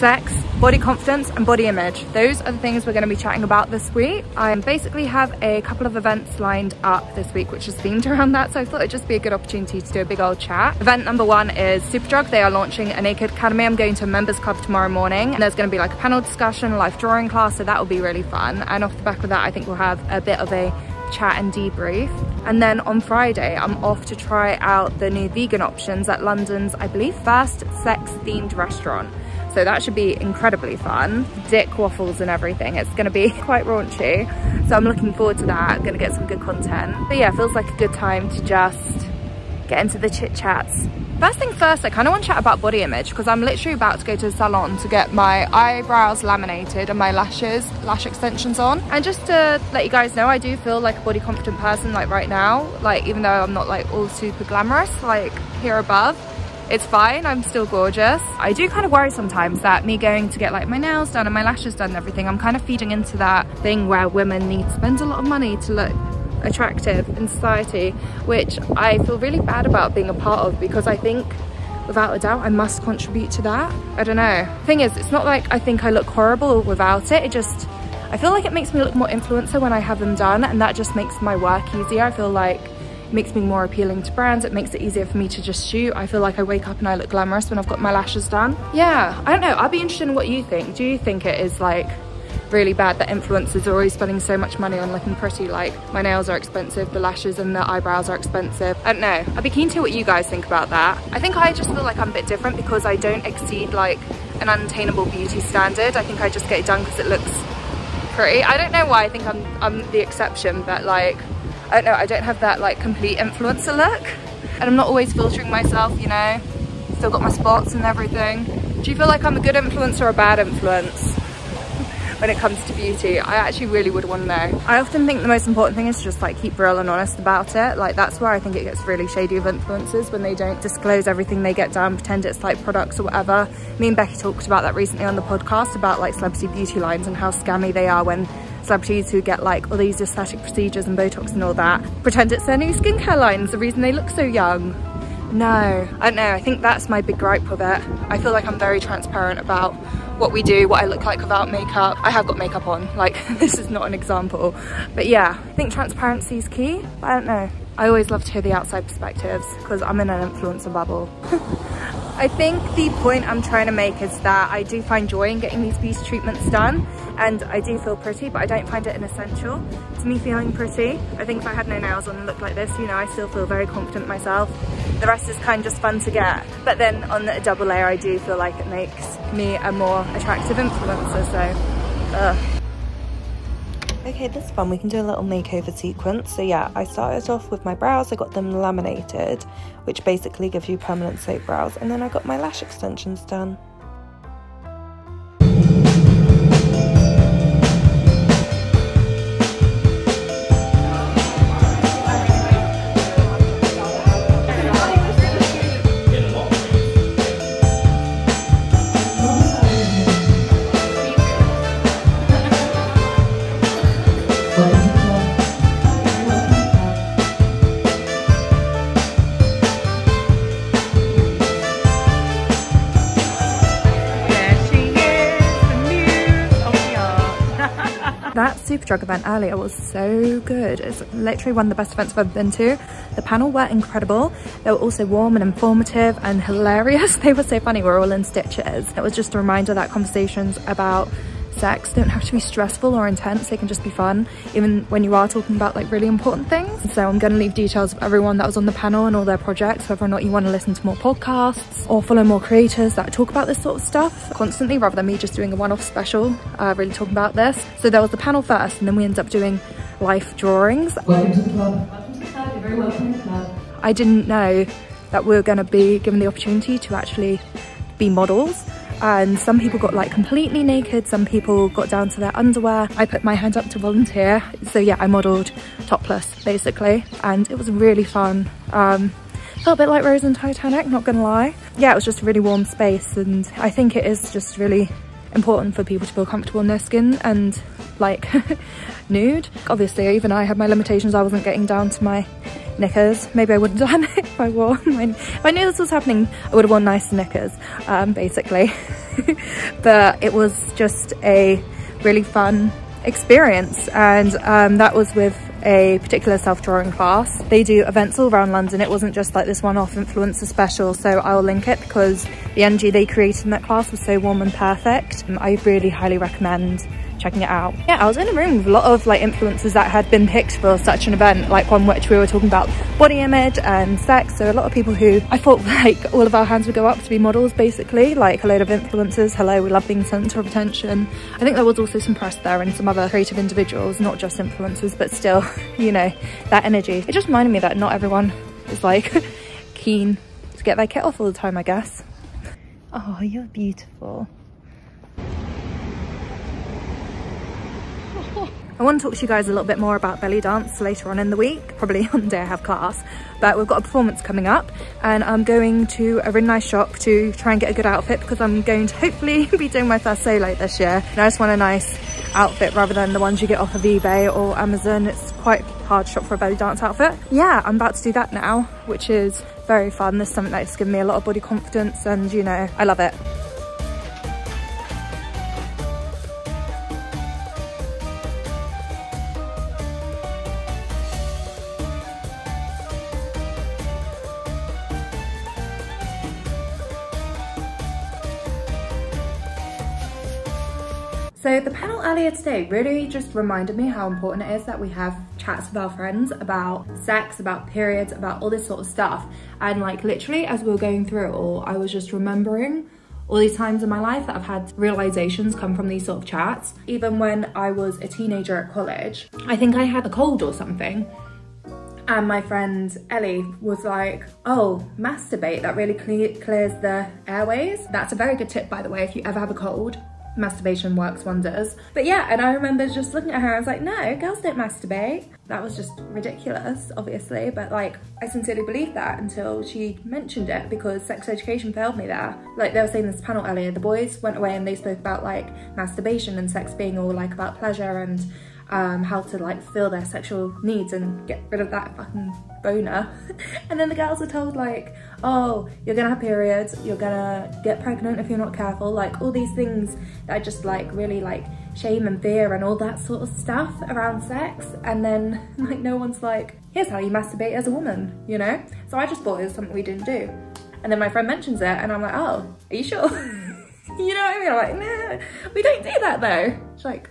Sex, body confidence and body image. Those are the things we're going to be chatting about this week. I basically have a couple of events lined up this week which is themed around that, so I thought it'd just be a good opportunity to do a big old chat. Event number one is Superdrug. They are launching a Naked Academy. I'm going to a members club tomorrow morning and there's going to be like a panel discussion, a live drawing class, so that will be really fun. And off the back of that I think we'll have a bit of a chat and debrief. And then on Friday I'm off to try out the new vegan options at London's, I believe, first sex themed restaurant. So that should be incredibly fun. Dick waffles and everything. It's gonna be quite raunchy. So I'm looking forward to that. I'm gonna get some good content. But yeah, it feels like a good time to just get into the chit chats. First thing first, I kind of want to chat about body image because I'm literally about to go to the salon to get my eyebrows laminated and my lash extensions on. And just to let you guys know, I do feel like a body confident person like right now. Like even though I'm not like all super glamorous like here above, it's fine, I'm still gorgeous. I do kind of worry sometimes that me going to get like my nails done and my lashes done and everything, I'm kind of feeding into that thing where women need to spend a lot of money to look attractive in society, which I feel really bad about being a part of because I think without a doubt I must contribute to that. I don't know. The thing is, it's not like I think I look horrible without it, I feel like it makes me look more influencer when I have them done, and that just makes my work easier. I feel like it makes me more appealing to brands. It makes it easier for me to just shoot. I feel like I wake up and I look glamorous when I've got my lashes done. Yeah, I don't know. I'd be interested in what you think. Do you think it is like really bad that influencers are always spending so much money on looking pretty? Like my nails are expensive, the lashes and the eyebrows are expensive. I don't know. I'd be keen to hear what you guys think about that. I think I just feel like I'm a bit different because I don't exceed like an unattainable beauty standard. I think I just get it done because it looks pretty. I don't know why I think I'm the exception, but like, I don't know, I don't have that like complete influencer look. And I'm not always filtering myself, you know. Still got my spots and everything. Do you feel like I'm a good influence or a bad influence when it comes to beauty? I actually really would want to know. I often think the most important thing is to just like keep real and honest about it. Like that's where I think it gets really shady with influencers, when they don't disclose everything they get done, pretend it's like products or whatever. Me and Becky talked about that recently on the podcast about like celebrity beauty lines and how scammy they are when celebrities who get like all these aesthetic procedures and Botox and all that pretend it's their new skincare line. It's the reason they look so young. No, I don't know. I think that's my big gripe with it. I feel like I'm very transparent about what we do, what I look like without makeup. I have got makeup on, like this is not an example. But yeah, I think transparency is key. I don't know. I always love to hear the outside perspectives because I'm in an influencer bubble. I think the point I'm trying to make is that I do find joy in getting these beauty treatments done, and I do feel pretty, but I don't find it an essential to me feeling pretty. I think if I had no nails on and looked like this, you know, I still feel very confident in myself. The rest is kind of just fun to get. But then on the double layer, I do feel like it makes me a more attractive influencer, so okay, this is fun. We can do a little makeover sequence. So yeah, I started off with my brows. I got them laminated, which basically gives you permanent soap brows, and then I got my lash extensions done. That Superdrug event earlier was so good. It's literally one of the best events I've ever been to. The panel were incredible. They were also warm and informative and hilarious. They were so funny. We're all in stitches. It was just a reminder that conversations about sex don't have to be stressful or intense. They can just be fun, even when you are talking about like really important things. So I'm going to leave details of everyone that was on the panel and all their projects, whether or not you want to listen to more podcasts or follow more creators that talk about this sort of stuff constantly, rather than me just doing a one-off special really talking about this. So there was the panel first, and then we ended up doing life drawings. Welcome to the club. Welcome to the club. You're very welcome in the club. I didn't know that we were going to be given the opportunity to actually be models. And some people got like completely naked, some people got down to their underwear. I put my hand up to volunteer. So yeah, I modelled topless basically, and it was really fun. Felt a bit like Rose and Titanic, not gonna lie. Yeah, it was just a really warm space, and I think it is just really important for people to feel comfortable in their skin and like nude. Obviously, even I had my limitations. I wasn't getting down to my knickers. Maybe I wouldn't have done it if I if I knew this was happening, I would have worn nice knickers, basically. But it was just a really fun experience, and that was with a particular self-drawing class. They do events all around London. It wasn't just like this one-off influencer special, so I'll link it because the energy they created in that class was so warm and perfect. I really highly recommend checking it out. Yeah, I was in a room with a lot of like influencers that had been picked for such an event, like one which we were talking about body image and sex. So a lot of people who I thought like all of our hands would go up to be models, basically, like a load of influencers. Hello, we love being centre of attention. I think there was also some press there and some other creative individuals, not just influencers, but still, you know, that energy. It just reminded me that not everyone is like keen to get their kit off all the time, I guess. Oh, you're beautiful. I want to talk to you guys a little bit more about belly dance later on in the week, probably on the day I have class, but we've got a performance coming up and I'm going to a really nice shop to try and get a good outfit because I'm going to hopefully be doing my first solo this year. And I just want a nice outfit rather than the ones you get off of eBay or Amazon. It's quite hard to shop for a belly dance outfit. Yeah, I'm about to do that now, which is very fun. This is something that's given me a lot of body confidence and, you know, I love it. So the panel earlier today really just reminded me how important it is that we have chats with our friends about sex, about periods, about all this sort of stuff. And like literally as we were going through it all, I was just remembering all these times in my life that I've had realizations come from these sort of chats. Even when I was a teenager at college, I think I had a cold or something. And my friend Ellie was like, oh, masturbate, that really clears the airways. That's a very good tip, by the way, if you ever have a cold. Masturbation works wonders. But yeah, and I remember just looking at her, I was like, no, girls don't masturbate. That was just ridiculous, obviously, but like I sincerely believed that until she mentioned it, because sex education failed me there. Like they were saying this panel earlier, the boys went away and they spoke about like masturbation and sex being all like about pleasure and how to like fulfill their sexual needs and get rid of that fucking boner. And then the girls are told like, oh, you're gonna have periods, you're gonna get pregnant if you're not careful, like all these things that are just like really like shame and fear and all that sort of stuff around sex. And then like no one's like, here's how you masturbate as a woman, you know? So I just thought it was something we didn't do. And then my friend mentions it and I'm like, oh, are you sure? You know what I mean? I'm like, nah, we don't do that though. She's like,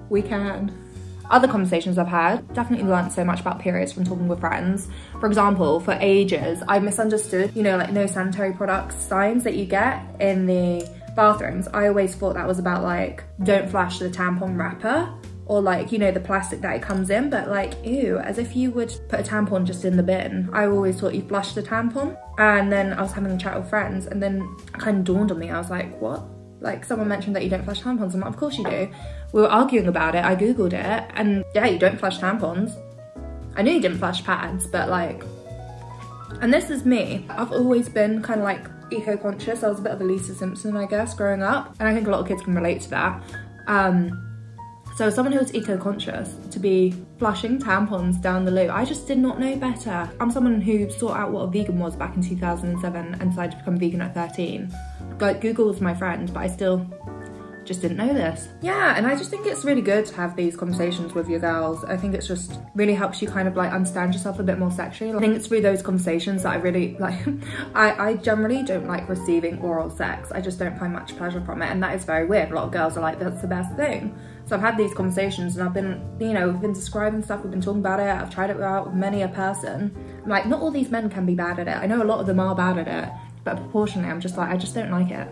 we can. Other conversations I've had, definitely learned so much about periods from talking with friends. For example, for ages, I misunderstood, you know, like no sanitary products signs that you get in the bathrooms. I always thought that was about like, don't flash the tampon wrapper or like, you know, the plastic that it comes in, but like, ew, as if you would put a tampon just in the bin. I always thought you flushed the tampon. And then I was having a chat with friends and then it kind of dawned on me. I was like, what? Like someone mentioned that you don't flush tampons. I'm like, of course you do. We were arguing about it, I Googled it, and yeah, you don't flush tampons. I knew you didn't flush pads, but like, and this is me. I've always been kind of like eco-conscious. I was a bit of a Lisa Simpson, I guess, growing up. And I think a lot of kids can relate to that. So someone who was eco-conscious to be flushing tampons down the loo, I just did not know better. I'm someone who sought out what a vegan was back in 2007 and decided to become vegan at 13. Like Google was my friend, but I still just didn't know this. Yeah, and I just think it's really good to have these conversations with your girls. I think it's just really helps you kind of like understand yourself a bit more sexually. I think it's through those conversations that I really like, I generally don't like receiving oral sex. I just don't find much pleasure from it, and that is very weird. A lot of girls are like, that's the best thing. So I've had these conversations and I've been, you know, we've been describing stuff, we've been talking about it, I've tried it out with many a person. I'm like, not all these men can be bad at it. I know a lot of them are bad at it, but proportionally I'm just like, I just don't like it.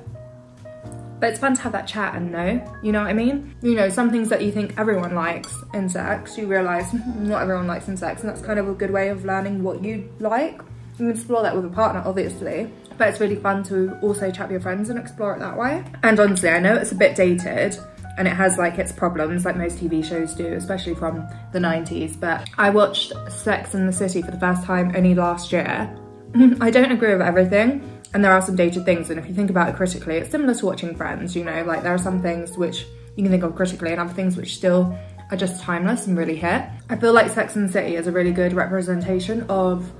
But it's fun to have that chat and know, you know what I mean? You know, some things that you think everyone likes in sex, you realise not everyone likes in sex, and that's kind of a good way of learning what you like. You can explore that with a partner, obviously, but it's really fun to also chat with your friends and explore it that way. And honestly, I know it's a bit dated, and it has like its problems like most TV shows do, especially from the 90s, but I watched Sex and the City for the first time only last year. I don't agree with everything, and there are some dated things, and if you think about it critically, it's similar to watching Friends, you know, like there are some things which you can think of critically and other things which still are just timeless and really hit. I feel like Sex and the City is a really good representation of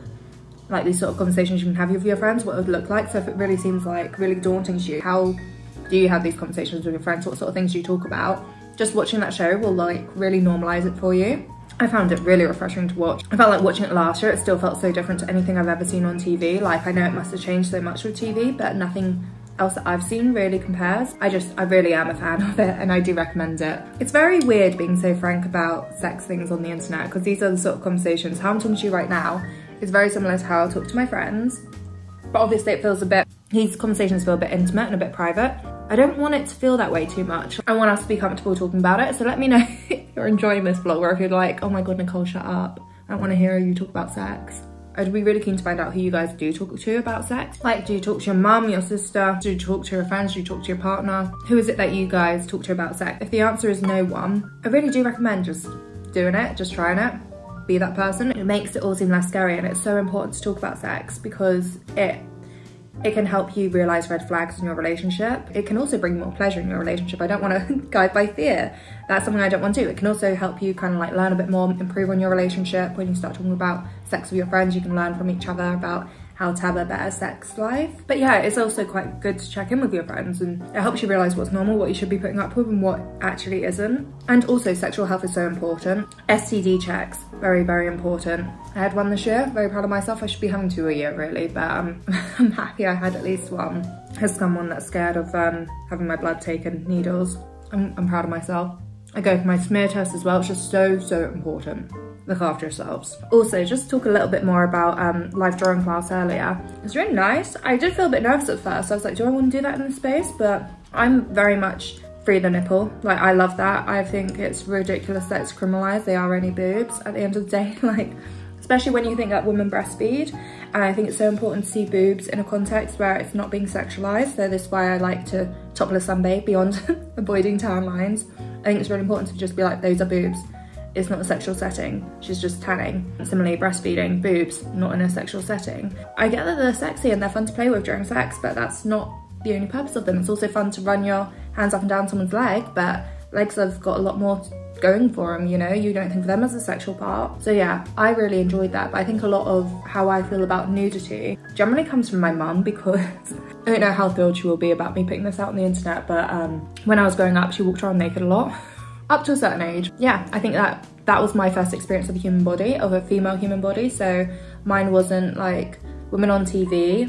like these sort of conversations you can have with your friends, what it would look like. So if it really seems like really daunting to you, how do you have these conversations with your friends? What sort of things do you talk about? Just watching that show will like really normalize it for you. I found it really refreshing to watch. I felt like watching it last year, it still felt so different to anything I've ever seen on TV. Like I know it must have changed so much with TV, but nothing else that I've seen really compares. I really am a fan of it and I do recommend it. It's very weird being so frank about sex things on the internet because these are the sort of conversations, how I'm talking to you right now is very similar to how I talk to my friends. But obviously it feels a bit, these conversations feel a bit intimate and a bit private. I don't want it to feel that way too much. I want us to be comfortable talking about it. So let me know if you're enjoying this vlog or if you're like, oh my God, Nicole, shut up. I don't want to hear you talk about sex. I'd be really keen to find out who you guys do talk to about sex. Like, do you talk to your mum, your sister? Do you talk to your friends? Do you talk to your partner? Who is it that you guys talk to about sex? If the answer is no one, I really do recommend just doing it, just trying it. Be that person. It makes it all seem less scary, and it's so important to talk about sex because it can help you realize red flags in your relationship. It can also bring more pleasure in your relationship. I don't want to guide by fear. That's something I don't want to do. It can also help you kind of like learn a bit more, improve on your relationship. When you start talking about sex with your friends, you can learn from each other about how to have a better sex life. But yeah, it's also quite good to check in with your friends, and it helps you realize what's normal, what you should be putting up with and what actually isn't. And also sexual health is so important. STD checks, very, very important. I had one this year, very proud of myself. I should be having 2 a year really, but I'm happy I had at least one. As someone that's scared of having my blood taken, needles, I'm proud of myself. I go for my smear test as well, it's just so, so important. Look after yourselves. Also, just talk a little bit more about live drawing class earlier. It's really nice. I did feel a bit nervous at first. I was like, do I want to do that in this space? But I'm very much free the nipple. Like, I love that. I think it's ridiculous that it's criminalized. They are only boobs at the end of the day. Like, especially when you think that women breastfeed. And I think it's so important to see boobs in a context where it's not being sexualized. So this is why I like to topless sunbathe beyond avoiding tan lines. I think it's really important to just be like, those are boobs. It's not a sexual setting, she's just tanning. Similarly, breastfeeding, boobs, not in a sexual setting. I get that they're sexy and they're fun to play with during sex, but that's not the only purpose of them. It's also fun to run your hands up and down someone's leg, but legs have got a lot more going for them, you know? You don't think of them as a sexual part. So yeah, I really enjoyed that, but I think a lot of how I feel about nudity generally comes from my mum, because I don't know how thrilled she will be about me putting this out on the internet, but when I was growing up, she walked around naked a lot. Up to a certain age. Yeah, I think that was my first experience of a human body, of a female human body. So mine wasn't like women on TV,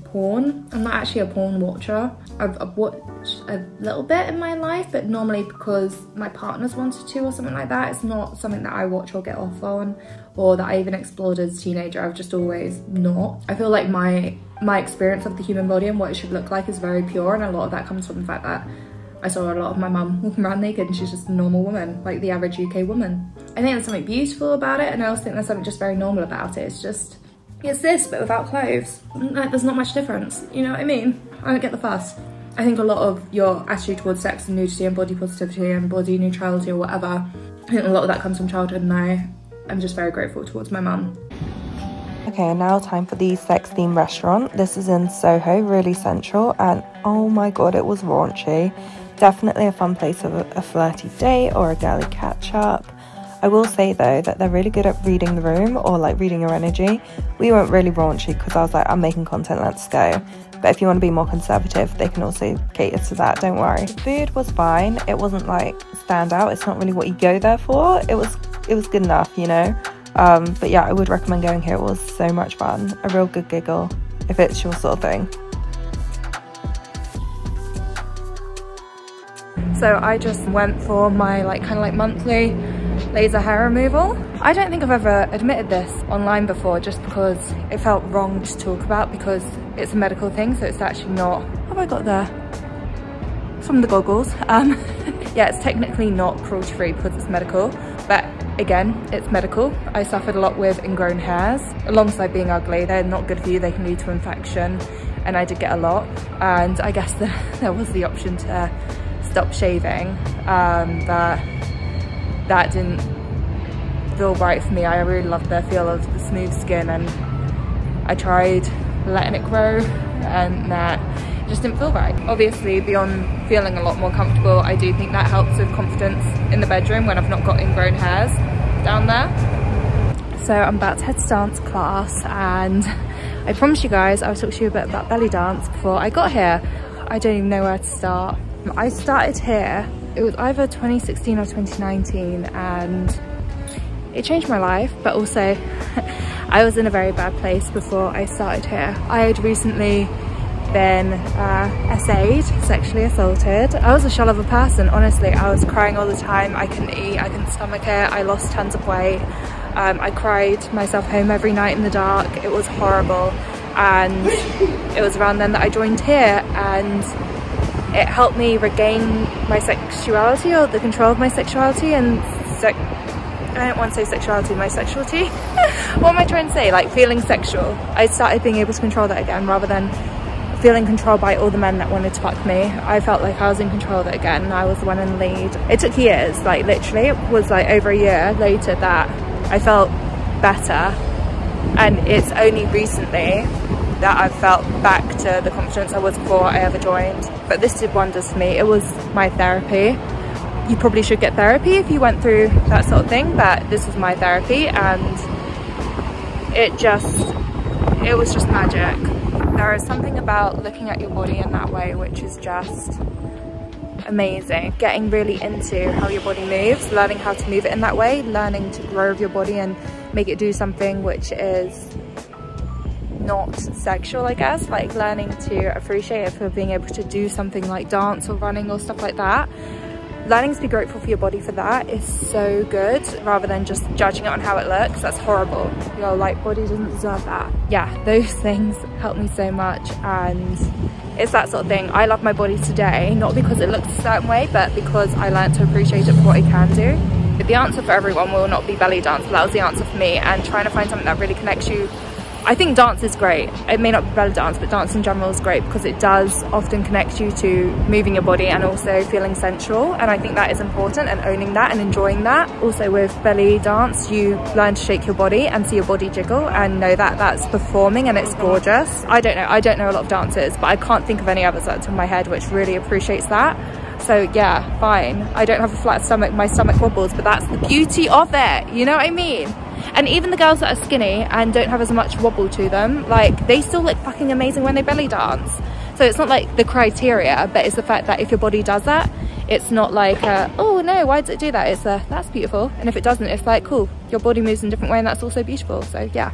porn. I'm not actually a porn watcher. I've watched a little bit in my life, but normally because my partners wanted to or something like that. It's not something that I watch or get off on, or that I even explored as a teenager. I've just always not. I feel like my experience of the human body and what it should look like is very pure, and a lot of that comes from the fact that I saw a lot of my mum walking around naked and she's just a normal woman, like the average UK woman. I think there's something beautiful about it, and I also think there's something just very normal about it. It's just, it's this, but without clothes. Like, there's not much difference, you know what I mean? I don't get the fuss. I think a lot of your attitude towards sex and nudity and body positivity and body neutrality or whatever, I think a lot of that comes from childhood, and I'm just very grateful towards my mum. Okay, now time for the sex themed restaurant. This is in Soho, really central, and oh my God, it was raunchy. Definitely a fun place of a flirty date or a girly catch up. I will say though that they're really good at reading the room, or like reading your energy. We weren't really raunchy because I was like, I'm making content, let's go. But if you want to be more conservative, they can also cater to that, don't worry. Food was fine. It wasn't like stand out. It's not really what you go there for. It was good enough, you know. But yeah, I would recommend going here. It was so much fun, a real good giggle if it's your sort of thing. So I just went for my kind of monthly laser hair removal. I don't think I've ever admitted this online before, just because it felt wrong to talk about, because it's a medical thing, so it's actually not. What have I got there? From the goggles. Yeah, it's technically not cruelty free because it's medical, but again, it's medical. I suffered a lot with ingrown hairs alongside being ugly. They're not good for you, they can lead to infection, and I did get a lot, and I guess there was the option to stop shaving, but that didn't feel right for me. I really loved the feel of the smooth skin, and I tried letting it grow, and that It just didn't feel right. Obviously, beyond feeling a lot more comfortable, I do think that helps with confidence in the bedroom when I've not got ingrown hairs down there. So I'm about to head to dance class, and I promised you guys I would talk to you a bit about belly dance before I got here. I don't even know where to start. I started here, it was either 2016 or 2019, and it changed my life, but also I was in a very bad place before I started here. I had recently been SA'd, sexually assaulted. I was a shell of a person, honestly. I was crying all the time. I couldn't eat, I couldn't stomach it. I lost tons of weight. I cried myself home every night in the dark. It was horrible. And it was around then that I joined here, and it helped me regain my sexuality, or the control of my sexuality, and I don't want to say sexuality, my sexuality. What am I trying to say? Like feeling sexual. I started being able to control that again, rather than feeling controlled by all the men that wanted to fuck me. I felt like I was in control of it again, and I was the one in the lead. It took years, like literally, it was like over a year later that I felt better, and it's only recently that I've felt back to the confidence I was before I ever joined. But this did wonders for me. It was my therapy. You probably should get therapy if you went through that sort of thing, but this was my therapy, and it was just magic. There is something about looking at your body in that way which is just amazing. Getting really into how your body moves, learning how to move it in that way, learning to grow with your body and make it do something which is not sexual, I guess, like learning to appreciate it for being able to do something like dance or running or stuff like that. Learning to be grateful for your body for that is so good, rather than just judging it on how it looks. That's horrible. Your like body doesn't deserve that. Yeah, those things help me so much, and it's that sort of thing. I love my body today, not because it looks a certain way, but because I learned to appreciate it for what it can do. But the answer for everyone will not be belly dance, but that was the answer for me, and trying to find something that really connects you. I think dance is great. It may not be belly dance, but dance in general is great because it does often connect you to moving your body and also feeling sensual, and I think that is important, and owning that and enjoying that. Also with belly dance, you learn to shake your body and see your body jiggle and know that that's performing, and it's gorgeous. I don't know a lot of dances, but I can't think of any others that's in my head which really appreciates that. So yeah, fine. I don't have a flat stomach, my stomach wobbles, but that's the beauty of it, you know what I mean? And even the girls that are skinny and don't have as much wobble to them, like they still look fucking amazing when they belly dance. So it's not like the criteria, but it's the fact that if your body does that, it's not like oh no, why does it do that? It's that's beautiful. And if it doesn't, it's like cool, your body moves in a different way and that's also beautiful. So yeah,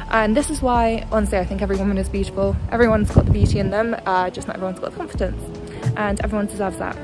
and this is why honestly I think every woman is beautiful. Everyone's got the beauty in them, just not everyone's got the confidence, and everyone deserves that.